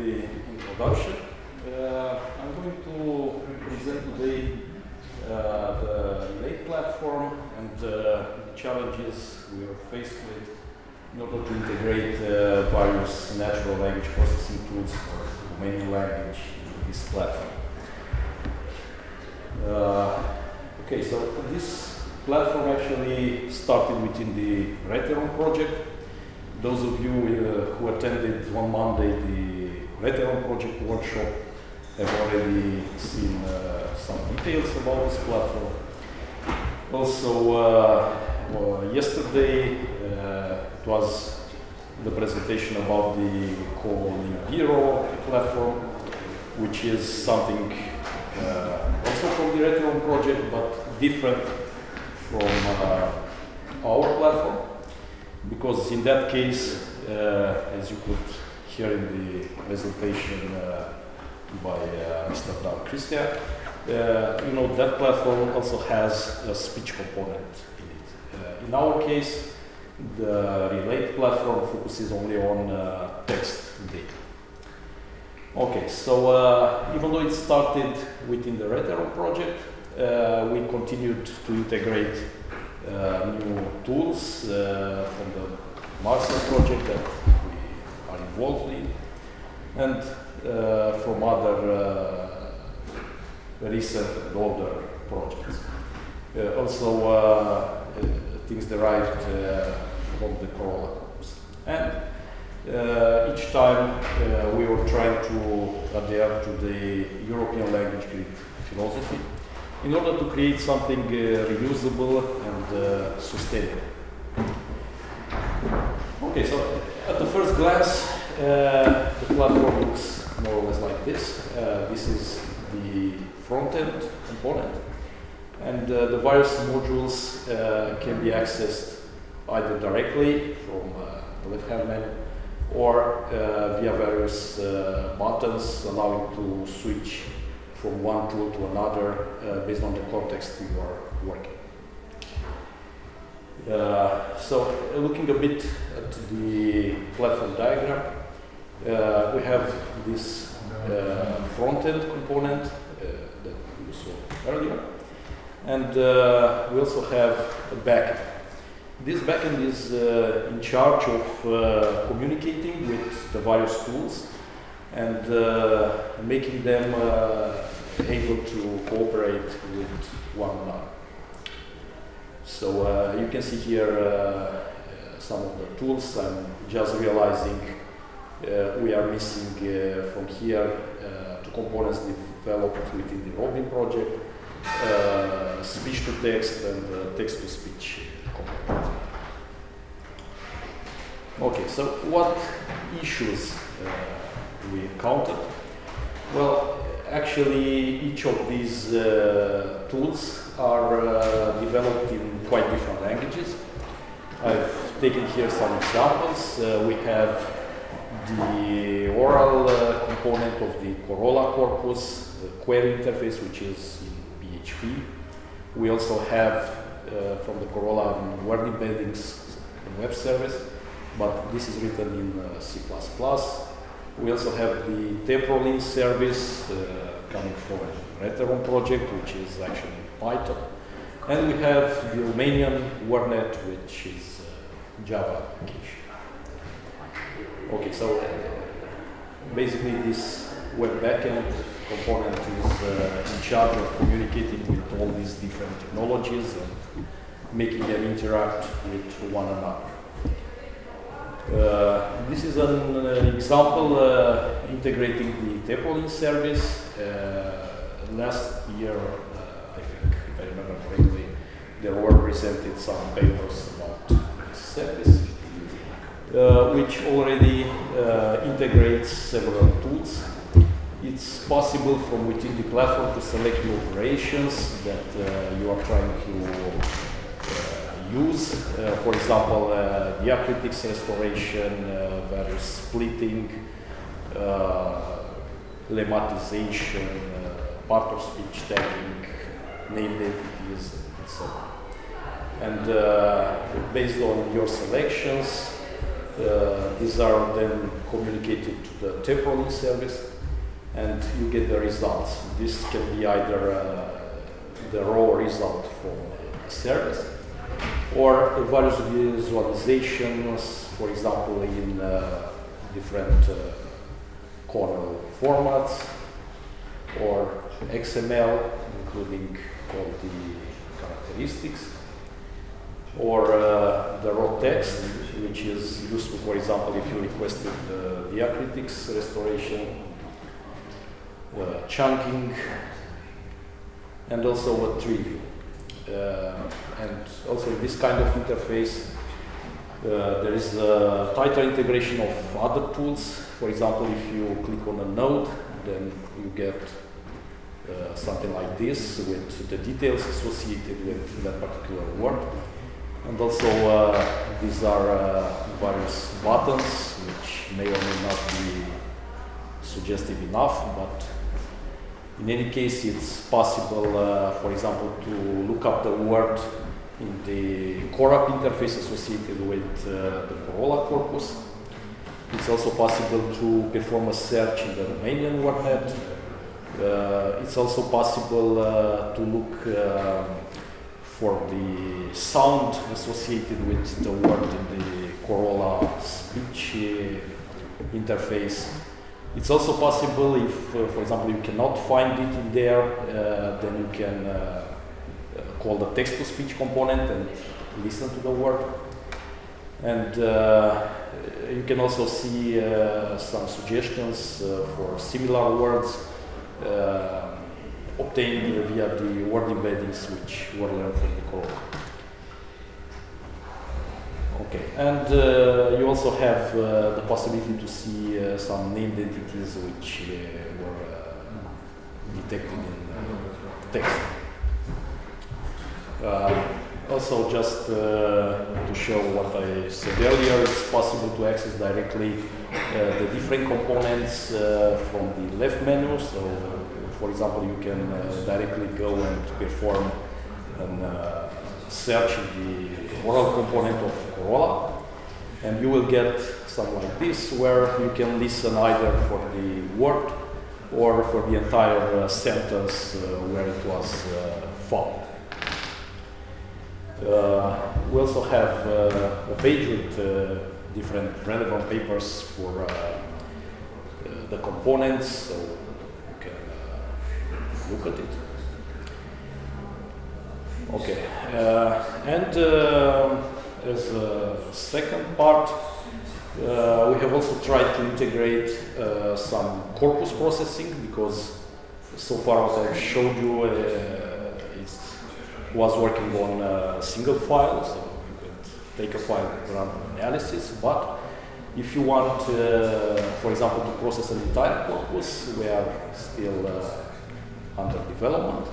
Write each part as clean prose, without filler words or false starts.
the introduction. I'm going to present today the Relate platform and the challenges we are faced with in order to integrate various natural language processing tools for Romanian language into this platform. Okay, so this platform actually started within the Reteron project. Those of you who attended on Monday the Reteron project workshop have already seen some details about this platform. Also, yesterday it was the presentation about the consilr platform, which is something also from the Reteron project, but different from our platform. Because in that case, as you could hear in the presentation by Mr. Dan Christian, that platform also has a speech component in it. In our case, the Relate platform focuses only on text data. Okay, so even though it started within the Reteron project, we continued to integrate new tools from the Marcel project that we are involved in, and from other recent and older projects. Also, things derived from the Corolla corpus. And each time we were trying to adhere to the European language grid philosophy in order to create something reusable and sustainable. Okay, so at the first glance, the platform looks more or less like this. This is the front-end component, and the various modules can be accessed either directly from the left-hand menu or via various buttons allowing to switch from one tool to another based on the context you are working. So looking a bit at the platform diagram, we have this front-end component that we saw earlier, and we also have a backend. This backend is in charge of communicating with the various tools and making them able to cooperate with one another. So you can see here some of the tools. I'm just realizing we are missing from here two components developed within the Robin project, speech to text and text to speech component. Okay, so what issues we encountered? Well, actually, each of these tools are developed in quite different languages. I've taken here some examples. We have the oral component of the Corolla corpus, the query interface, which is in PHP. We also have from the Corolla word embeddings in web service, but this is written in C++. We also have the temporal service coming from Reteron project, which is actually Python. And we have the Romanian WordNet, which is Java application. Okay, so basically this web backend component is in charge of communicating with all these different technologies and making them interact with one another. This is an example integrating the temporal service. Last year, I think, if I remember correctly, there were presented some papers about this service, which already integrates several tools. It's possible from within the platform to select the operations that you are trying to use. For example, diacritics restoration, various splitting, lemmatization, part of speech tagging, named entities, and so on. And based on your selections, these are then communicated to the temporal service, and you get the results. This can be either the raw result from the service, or various visualizations, for example, in different corner formats, or XML, including all the characteristics, or the raw text, which is useful, for example, if you requested diacritics restoration, chunking, and also a tree view. And also in this kind of interface, there is a tighter integration of other tools. For example, if you click on a node, then you get something like this with the details associated with that particular word. And also these are various buttons which may or may not be suggestive enough, but in any case it's possible, for example, to look up the word in the core app interface associated with the Corolla corpus. It's also possible to perform a search in the Romanian WordNet. It's also possible to look for the sound associated with the word in the Corolla speech interface. It's also possible if, for example, you cannot find it in there, then you can call the text-to-speech component and listen to the word. And you can also see some suggestions for similar words obtained via the word embeddings which were learned from the Corolla. Okay, and you also have the possibility to see some named entities which were detected in text. Also, just to show what I said earlier, it's possible to access directly the different components from the left menu. So, for example, you can directly go and perform a search in the oral component of Corolla, and you will get something like this, where you can listen either for the word or for the entire sentence where it was found. We also have a page with different relevant papers for the components, so you can look at it. Okay, and as a second part, we have also tried to integrate some corpus processing, because so far what I've showed you was working on a single file, so you could take a file and run analysis. But if you want, for example, to process an entire corpus, we are still under development.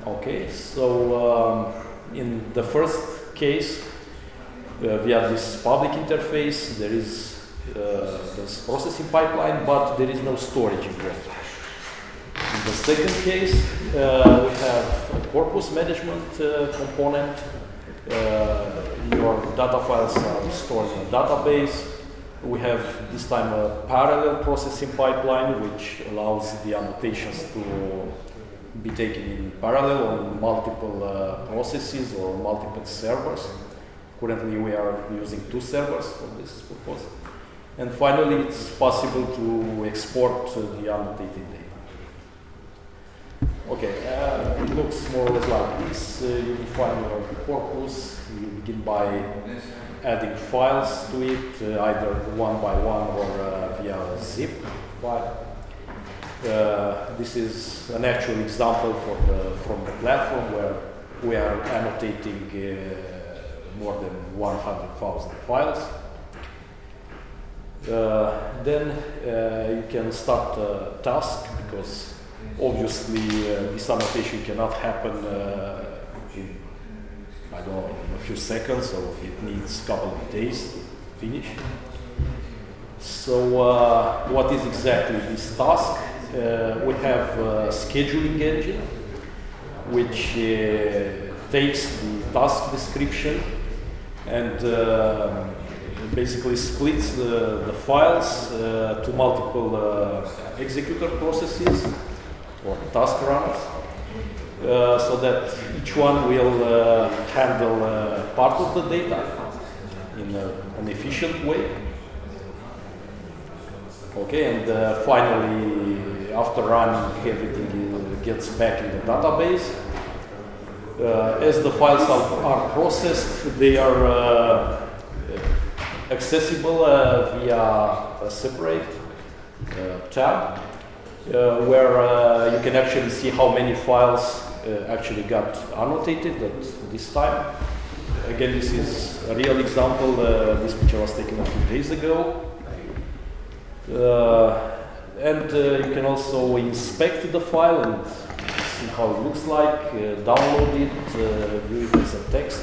Okay, so in the first case, via this public interface, there is this processing pipeline, but there is no storage involved. In the second case, we have a corpus management component. Your data files are stored in a database. We have this time a parallel processing pipeline, which allows the annotations to be taken in parallel on multiple processes or multiple servers. Currently, we are using 2 servers for this purpose. And finally, it's possible to export the annotated data. Okay, it looks more or less like this. You define your corpus. You begin by adding files to it, either one by one or via a zip file. This is an actual example from the platform, where we are annotating more than 100,000 files. Then you can start a task, because obviously this annotation cannot happen in, I don't know, in a few seconds, so it needs a couple of days to finish. So what is exactly this task? We have a scheduling engine which takes the task description and basically splits the files to multiple executor processes or task runners, so that each one will handle part of the data in an efficient way. Okay, and finally, after running, everything gets back in the database. As the files are processed, they are accessible via a separate tab, where you can actually see how many files actually got annotated at this time. Again, this is a real example. This picture was taken a few days ago. And you can also inspect the file and see how it looks like, download it, view it as a text.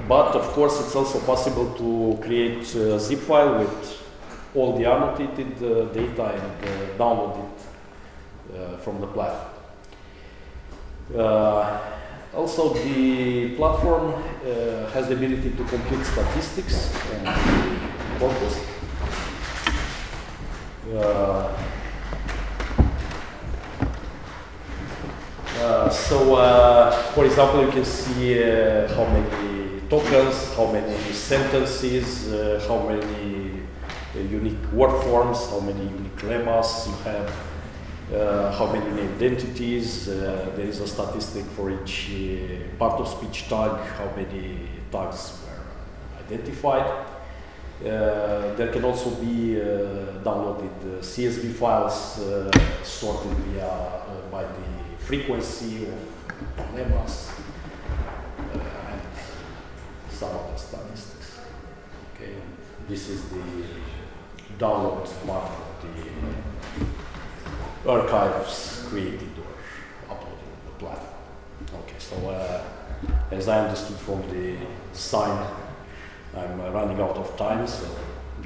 But of course, it's also possible to create a zip file with all the annotated data and download it from the platform. Also, the platform has the ability to compute statistics and corpus. For example, you can see how many tokens, how many sentences, how many unique word forms, how many unique lemmas you have, how many named entities. There is a statistic for each part of speech tag, how many tags were identified. There can also be downloaded CSV files sorted by the frequency of lemmas and some other statistics. Okay, this is the download part of the archives created or uploaded on the platform. Okay, so as I understood from the sign, I'm running out of time, so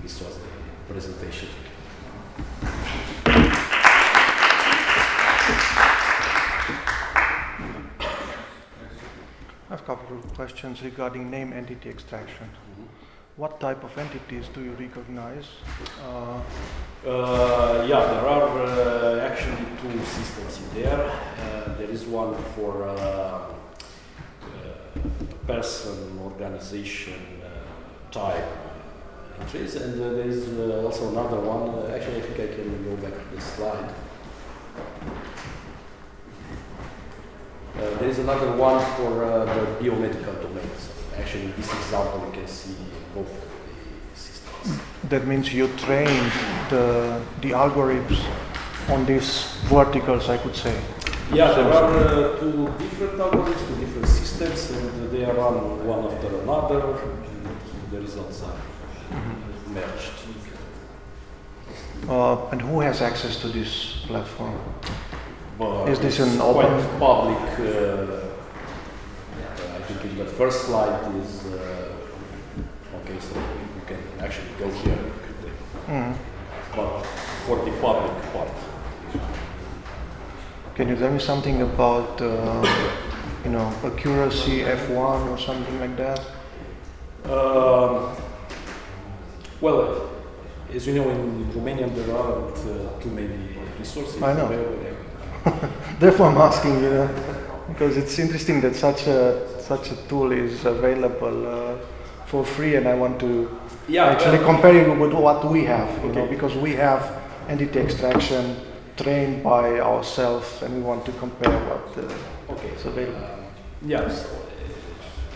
this was the presentation. I have a couple of questions regarding name entity extraction. What type of entities do you recognize? Yeah, there are actually two systems in there. There is one for person, organization, type entries, and there is also another one. Actually, I think I can go back to the slide. There is another one for the biomedical domain. So actually, in this example, you can see both of the systems. That means you trained the algorithms on these verticals, I could say. Yeah, there are two different algorithms, two different systems, and they are run one after another. The results are merged. And who has access to this platform? Is this an open? Quite public. I think in the first slide is okay. So you can actually go here. But for the public part. Can you tell me something about accuracy F1 or something like that? Well, as you know, in Romania there aren't too many resources. I know. Therefore, I'm asking, because it's interesting that such a tool is available for free, and I want to actually compare it with what we have. Because we have entity extraction trained by ourselves, and we want to compare what is available. Yes.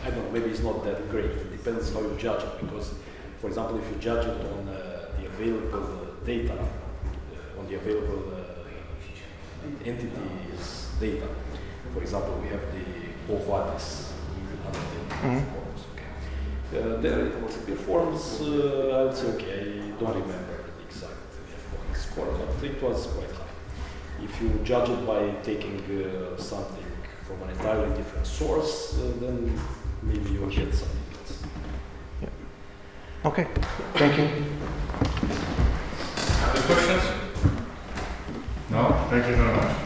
I don't know, maybe it's not that great. It depends how you judge it, because, for example, if you judge it on the available data, on the available entities data, for example, we have the Povadis corpus. There it performs, I would say, I don't remember the exact F1 score, but it was quite high. If you judge it by taking something from an entirely different source, then maybe you'll get something else. Yeah. Okay, thank you. Other questions? No? Thank you very much.